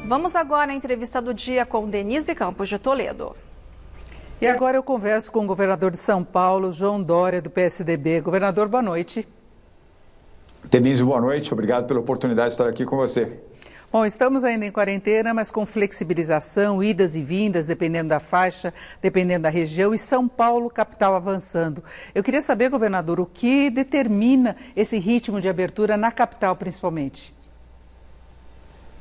Vamos agora à entrevista do dia com Denise Campos de Toledo. E agora eu converso com o governador de São Paulo, João Dória, do PSDB. Governador, boa noite. Denise, boa noite. Obrigado pela oportunidade de estar aqui com você. Bom, estamos ainda em quarentena, mas com flexibilização, idas e vindas, dependendo da faixa, dependendo da região, e São Paulo, capital, avançando. Eu queria saber, governador, o que determina esse ritmo de abertura na capital, principalmente?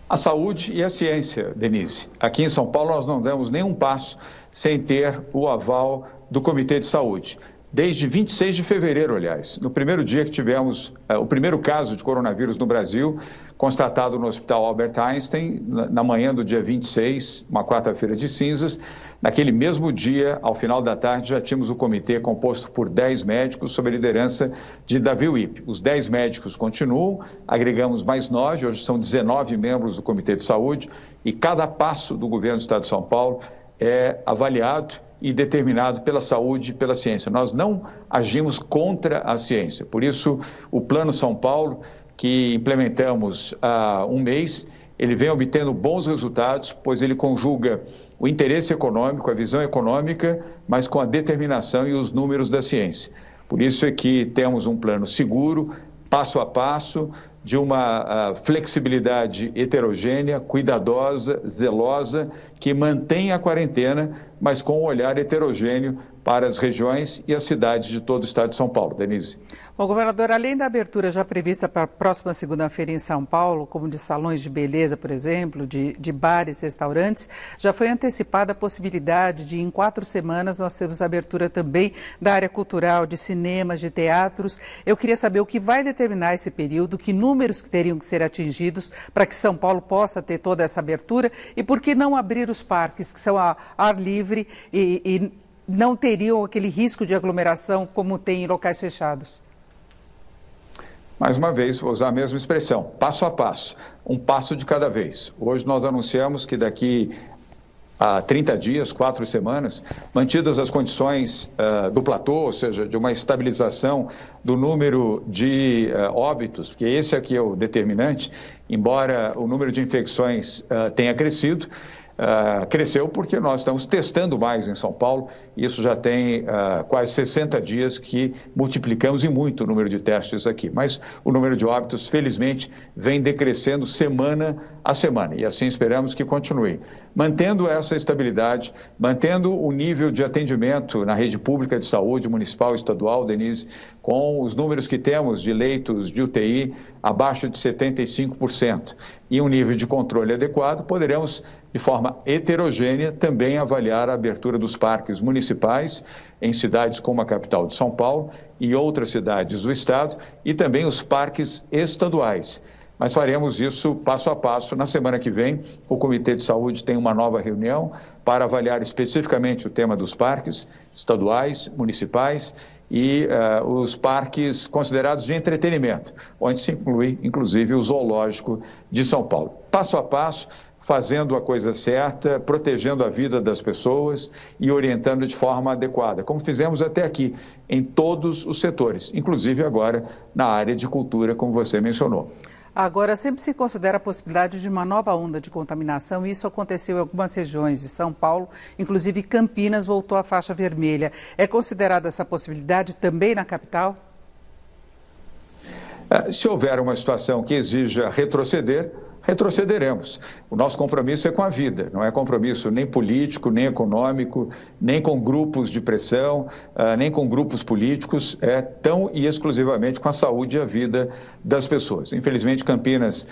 A saúde e a ciência, Denise. Aqui em São Paulo nós não damos nenhum passo sem ter o aval do Comitê de Saúde. Desde 26 de fevereiro, aliás, no primeiro dia que tivemos o primeiro caso de coronavírus no Brasil, constatado no Hospital Albert Einstein, na manhã do dia 26, uma quarta-feira de cinzas. Naquele mesmo dia, ao final da tarde, já tínhamos o comitê composto por 10 médicos sob a liderança de Davi Wipp. Os 10 médicos continuam, agregamos mais 9, hoje são 19 membros do Comitê de Saúde, e cada passo do governo do Estado de São Paulo é avaliado e determinado pela saúde e pela ciência. Nós não agimos contra a ciência. Por isso, o Plano São Paulo, que implementamos há um mês, ele vem obtendo bons resultados, pois ele conjuga o interesse econômico, a visão econômica, mas com a determinação e os números da ciência. Por isso é que temos um plano seguro, passo a passo, de uma flexibilidade heterogênea, cuidadosa, zelosa, que mantém a quarentena, mas com um olhar heterogêneo para as regiões e as cidades de todo o estado de São Paulo. Denise. Bom, governador, além da abertura já prevista para a próxima segunda-feira em São Paulo, como de salões de beleza, por exemplo, de bares, restaurantes, já foi antecipada a possibilidade de, em 4 semanas, nós temos a abertura também da área cultural, de cinemas, de teatros. Eu queria saber o que vai determinar esse período, que números que teriam que ser atingidos para que São Paulo possa ter toda essa abertura e por que não abrir os parques, que são a ar livre e não teriam aquele risco de aglomeração como tem em locais fechados? Mais uma vez, vou usar a mesma expressão, passo a passo, um passo de cada vez. Hoje nós anunciamos que daqui a 30 dias, 4 semanas, mantidas as condições do platô, ou seja, de uma estabilização do número de óbitos, porque esse aqui é o determinante, embora o número de infecções tenha crescido, cresceu porque nós estamos testando mais em São Paulo. Isso já tem quase 60 dias que multiplicamos em muito o número de testes aqui. Mas o número de óbitos, felizmente, vem decrescendo semana a semana e assim esperamos que continue. Mantendo essa estabilidade, mantendo o nível de atendimento na rede pública de saúde, municipal e estadual, Denise, com os números que temos de leitos de UTI abaixo de 75% e um nível de controle adequado, poderemos, de forma heterogênea, também avaliar a abertura dos parques municipais em cidades como a capital de São Paulo e outras cidades do estado e também os parques estaduais. Mas faremos isso passo a passo. Na semana que vem, o Comitê de Saúde tem uma nova reunião para avaliar especificamente o tema dos parques estaduais, municipais e os parques considerados de entretenimento, onde se inclui, inclusive, o Zoológico de São Paulo. Passo a passo, fazendo a coisa certa, protegendo a vida das pessoas e orientando de forma adequada, como fizemos até aqui, em todos os setores, inclusive agora na área de cultura, como você mencionou. Agora, sempre se considera a possibilidade de uma nova onda de contaminação e isso aconteceu em algumas regiões de São Paulo, inclusive Campinas voltou à faixa vermelha. É considerada essa possibilidade também na capital? Se houver uma situação que exija retroceder, retrocederemos. O nosso compromisso é com a vida, não é compromisso nem político, nem econômico, nem com grupos de pressão, nem com grupos políticos, é tão e exclusivamente com a saúde e a vida das pessoas. Infelizmente, Campinas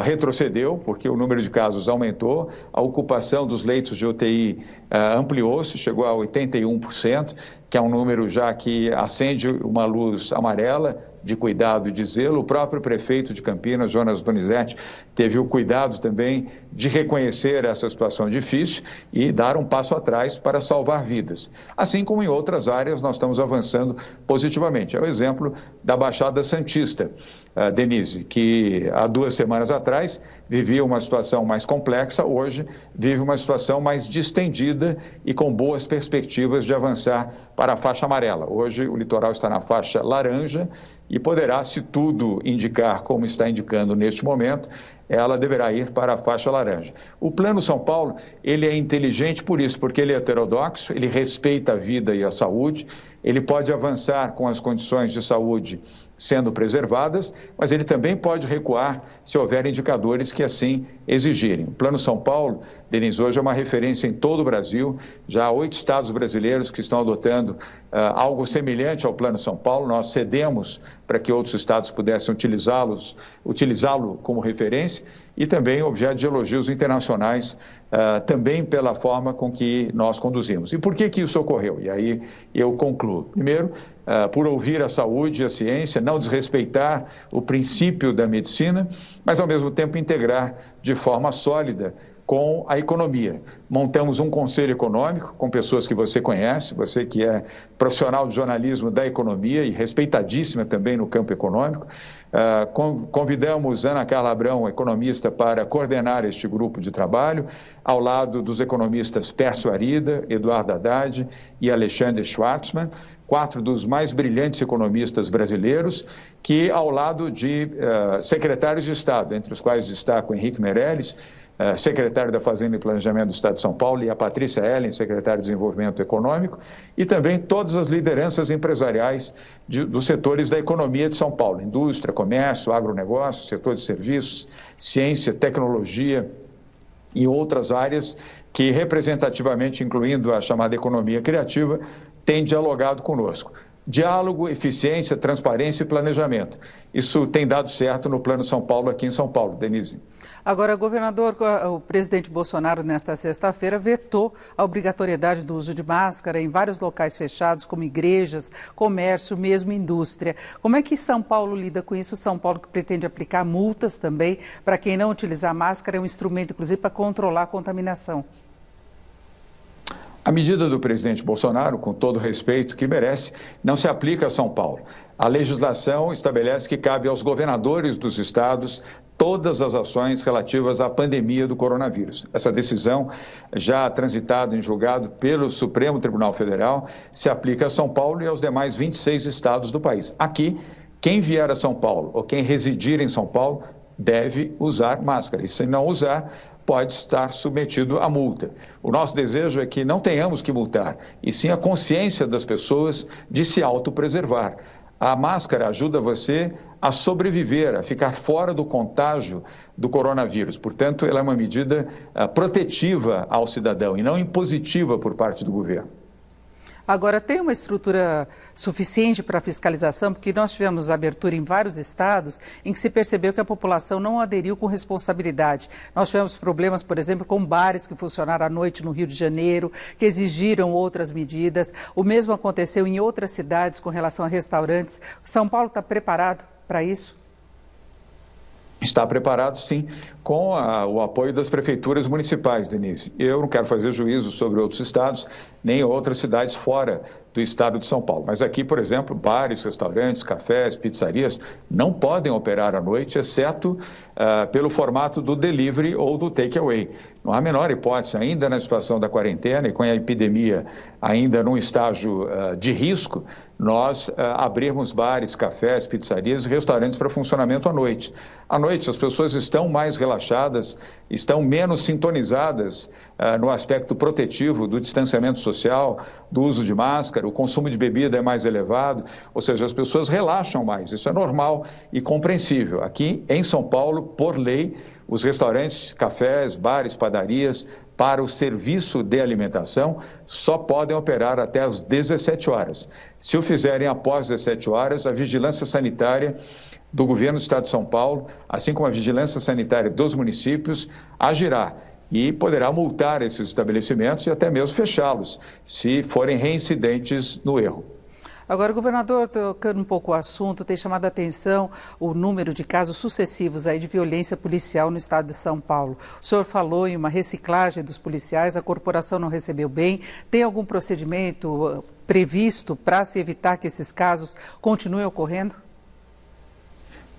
retrocedeu, porque o número de casos aumentou, a ocupação dos leitos de UTI ampliou-se, chegou a 81%, que é um número já que acende uma luz amarela de cuidado e de zelo. O próprio prefeito de Campinas, Jonas Donizete, teve o cuidado também de reconhecer essa situação difícil e dar um passo atrás para salvar vidas. Assim como em outras áreas nós estamos avançando positivamente. É o exemplo da Baixada Santista, Denise, que há 2 semanas atrás vivia uma situação mais complexa, hoje vive uma situação mais distendida e com boas perspectivas de avançar para a faixa amarela. Hoje o litoral está na faixa laranja e poderá, se tudo indicar como está indicando neste momento, ela deverá ir para a faixa laranja. O Plano São Paulo, ele é inteligente por isso, porque ele é heterodoxo, ele respeita a vida e a saúde, ele pode avançar com as condições de saúde sendo preservadas, mas ele também pode recuar se houver indicadores que assim exigirem. O Plano São Paulo, Denise, hoje é uma referência em todo o Brasil, já há 8 estados brasileiros que estão adotando algo semelhante ao Plano São Paulo. Nós cedemos para que outros estados pudessem utilizá-lo como referência e também objeto de elogios internacionais, também pela forma com que nós conduzimos. E por que isso ocorreu? E aí eu concluo. Primeiro, por ouvir a saúde e a ciência, não desrespeitar o princípio da medicina, mas ao mesmo tempo integrar de forma sólida com a economia. Montamos um conselho econômico com pessoas que você conhece, você que é profissional de jornalismo da economia e respeitadíssima também no campo econômico. Convidamos Ana Carla Abrão, economista, para coordenar este grupo de trabalho, ao lado dos economistas Pércio Arida, Eduardo Haddad e Alexandre Schwartzman, 4 dos mais brilhantes economistas brasileiros, que ao lado de secretários de Estado, entre os quais destaco Henrique Meirelles, secretário da Fazenda e Planejamento do Estado de São Paulo, e a Patrícia Ellen, secretária de Desenvolvimento Econômico, e também todas as lideranças empresariais dos setores da economia de São Paulo, indústria, comércio, agronegócio, setor de serviços, ciência, tecnologia e outras áreas que representativamente, incluindo a chamada economia criativa, têm dialogado conosco. Diálogo, eficiência, transparência e planejamento. Isso tem dado certo no Plano São Paulo, aqui em São Paulo, Denise. Agora, governador, o presidente Bolsonaro, nesta sexta-feira, vetou a obrigatoriedade do uso de máscara em vários locais fechados, como igrejas, comércio, mesmo indústria. Como é que São Paulo lida com isso? São Paulo que pretende aplicar multas também para quem não utilizar máscara, é um instrumento, inclusive, para controlar a contaminação. A medida do presidente Bolsonaro, com todo o respeito que merece, não se aplica a São Paulo. A legislação estabelece que cabe aos governadores dos estados todas as ações relativas à pandemia do coronavírus. Essa decisão, já transitada em julgado pelo Supremo Tribunal Federal, se aplica a São Paulo e aos demais 26 estados do país. Aqui, quem vier a São Paulo ou quem residir em São Paulo deve usar máscara. E se não usar, pode estar submetido a multa. O nosso desejo é que não tenhamos que multar, e sim a consciência das pessoas de se autopreservar. A máscara ajuda você a sobreviver, a ficar fora do contágio do coronavírus. Portanto, ela é uma medida protetiva ao cidadão e não impositiva por parte do governo. Agora, tem uma estrutura suficiente para fiscalização? Porque nós tivemos abertura em vários estados em que se percebeu que a população não aderiu com responsabilidade. Nós tivemos problemas, por exemplo, com bares que funcionaram à noite no Rio de Janeiro, que exigiram outras medidas. O mesmo aconteceu em outras cidades com relação a restaurantes. São Paulo está preparado para isso? Está preparado, sim, com o apoio das prefeituras municipais, Denise. Eu não quero fazer juízo sobre outros estados, nem outras cidades fora do estado de São Paulo. Mas aqui, por exemplo, bares, restaurantes, cafés, pizzarias não podem operar à noite, exceto pelo formato do delivery ou do takeaway. Não há a menor hipótese, ainda na situação da quarentena e com a epidemia ainda num estágio de risco, nós abrirmos bares, cafés, pizzarias e restaurantes para funcionamento à noite. À noite as pessoas estão mais relaxadas, estão menos sintonizadas no aspecto protetivo do distanciamento social, do uso de máscara, o consumo de bebida é mais elevado, ou seja, as pessoas relaxam mais, isso é normal e compreensível. Aqui em São Paulo, por lei, os restaurantes, cafés, bares, padarias, para o serviço de alimentação, só podem operar até às 17 horas. Se o fizerem após 17 horas, a vigilância sanitária do governo do estado de São Paulo, assim como a vigilância sanitária dos municípios, agirá e poderá multar esses estabelecimentos e até mesmo fechá-los, se forem reincidentes no erro. Agora, governador, tocando um pouco o assunto, tem chamado a atenção o número de casos sucessivos aí de violência policial no estado de São Paulo. O senhor falou em uma reciclagem dos policiais, a corporação não recebeu bem. Tem algum procedimento previsto para se evitar que esses casos continuem ocorrendo?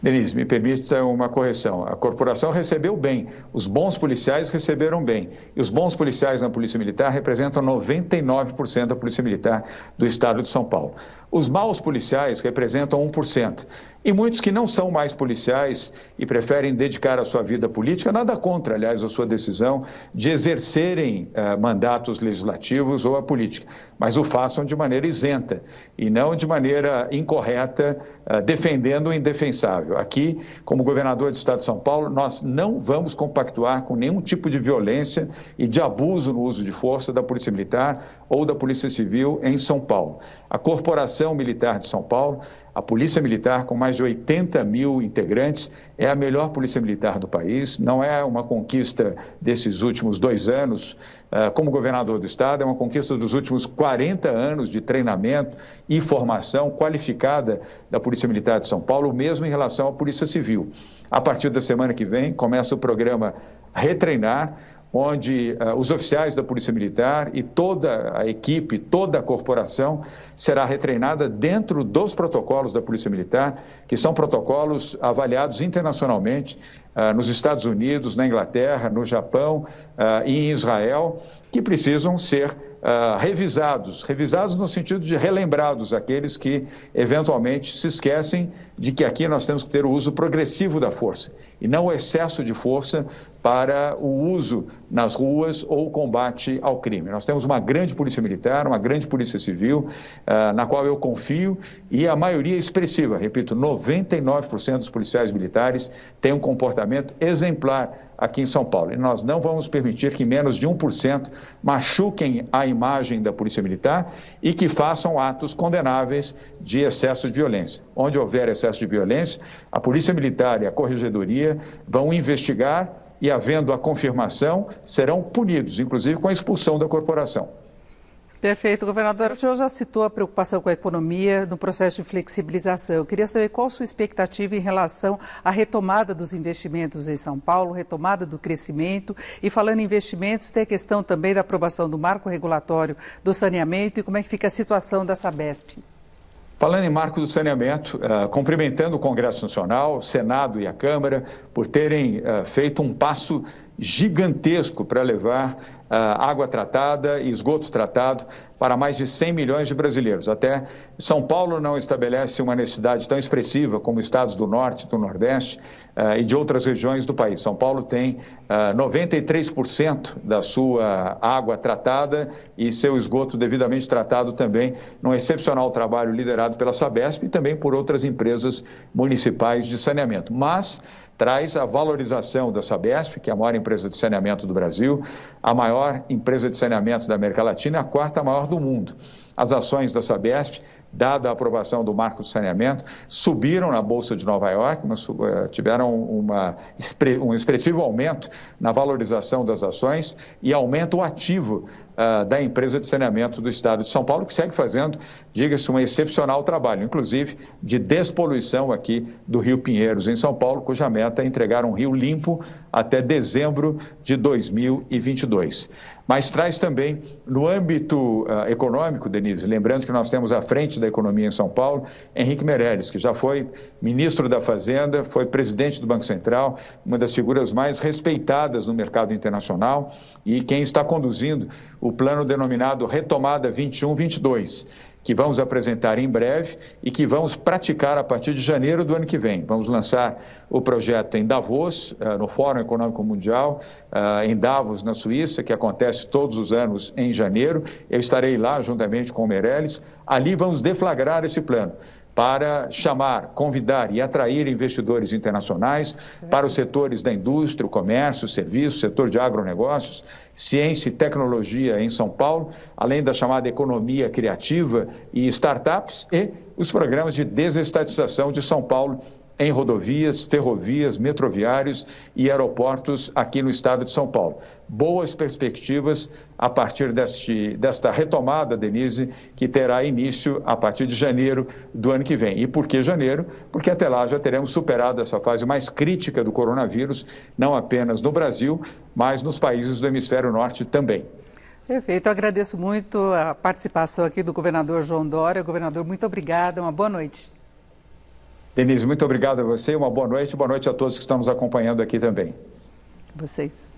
Denise, me permita uma correção. A corporação recebeu bem, os bons policiais receberam bem. E os bons policiais na Polícia Militar representam 99% da Polícia Militar do estado de São Paulo. Os maus policiais representam 1%. E muitos que não são mais policiais e preferem dedicar a sua vida política, nada contra, aliás, a sua decisão de exercerem mandatos legislativos ou a política, mas o façam de maneira isenta e não de maneira incorreta, defendendo o indefensável. Aqui, como governador do Estado de São Paulo, nós não vamos compactuar com nenhum tipo de violência e de abuso no uso de força da Polícia Militar ou da Polícia Civil em São Paulo. A Corporação Militar de São Paulo, a Polícia Militar, com mais de 80 mil integrantes, é a melhor Polícia Militar do país. Não é uma conquista desses últimos 2 anos como governador do Estado, é uma conquista dos últimos 40 anos de treinamento e formação qualificada da Polícia Militar de São Paulo, mesmo em relação à Polícia Civil. A partir da semana que vem, começa o programa Retreinar, onde os oficiais da Polícia Militar e toda a equipe, toda a corporação será retreinada dentro dos protocolos da Polícia Militar, que são protocolos avaliados internacionalmente nos Estados Unidos, na Inglaterra, no Japão e em Israel, que precisam ser revisados no sentido de relembrados aqueles que eventualmente se esquecem de que aqui nós temos que ter o uso progressivo da força e não o excesso de força para o uso nas ruas ou o combate ao crime. Nós temos uma grande polícia militar, uma grande polícia civil, na qual eu confio, e a maioria expressiva, repito, 99% dos policiais militares têm um comportamento exemplar aqui em São Paulo. E nós não vamos permitir que menos de 1% machuquem a imagem da Polícia Militar e que façam atos condenáveis de excesso de violência. Onde houver excesso de violência, a Polícia Militar e a Corregedoria vão investigar e, havendo a confirmação, serão punidos, inclusive com a expulsão da corporação. Perfeito, governador. O senhor já citou a preocupação com a economia no processo de flexibilização. Eu queria saber qual a sua expectativa em relação à retomada dos investimentos em São Paulo, retomada do crescimento. E falando em investimentos, tem a questão também da aprovação do marco regulatório do saneamento e como é que fica a situação da Sabesp. Falando em marco do saneamento, cumprimentando o Congresso Nacional, o Senado e a Câmara por terem feito um passo gigantesco para levar água tratada e esgoto tratado para mais de 100 milhões de brasileiros. Até São Paulo não estabelece uma necessidade tão expressiva como estados do Norte, do Nordeste e de outras regiões do país. São Paulo tem 93% da sua água tratada e seu esgoto devidamente tratado também, num excepcional trabalho liderado pela Sabesp e também por outras empresas municipais de saneamento. Mas traz a valorização da Sabesp, que é a maior empresa de saneamento do Brasil, a maior empresa de saneamento da América Latina e a 4ª maior do mundo. As ações da Sabesp, dada a aprovação do marco do saneamento, subiram na Bolsa de Nova York, tiveram um expressivo aumento na valorização das ações e aumento ativo da empresa de saneamento do Estado de São Paulo, que segue fazendo, diga-se, um excepcional trabalho, inclusive de despoluição aqui do Rio Pinheiros, em São Paulo, cuja meta é entregar um rio limpo até dezembro de 2022. Mas traz também, no âmbito econômico, Denise, lembrando que nós temos à frente da economia em São Paulo, Henrique Meirelles, que já foi ministro da Fazenda, foi presidente do Banco Central, uma das figuras mais respeitadas no mercado internacional e quem está conduzindo o plano denominado Retomada 21-22, que vamos apresentar em breve e que vamos praticar a partir de janeiro do ano que vem. Vamos lançar o projeto em Davos, no Fórum Econômico Mundial, em Davos, na Suíça, que acontece todos os anos em janeiro. Eu estarei lá juntamente com o Meirelles. Ali vamos deflagrar esse plano para chamar, convidar e atrair investidores internacionais para os setores da indústria, o comércio, o serviço, setor de agronegócios, ciência e tecnologia em São Paulo, além da chamada economia criativa e startups e os programas de desestatização de São Paulo em rodovias, ferrovias, metroviários e aeroportos aqui no estado de São Paulo. Boas perspectivas a partir desta retomada, Denise, que terá início a partir de janeiro do ano que vem. E por que janeiro? Porque até lá já teremos superado essa fase mais crítica do coronavírus, não apenas no Brasil, mas nos países do hemisfério norte também. Perfeito, eu agradeço muito a participação aqui do governador João Dória. Governador, muito obrigada, uma boa noite. Denise, muito obrigado a você, uma boa noite a todos que estão nos acompanhando aqui também. Vocês.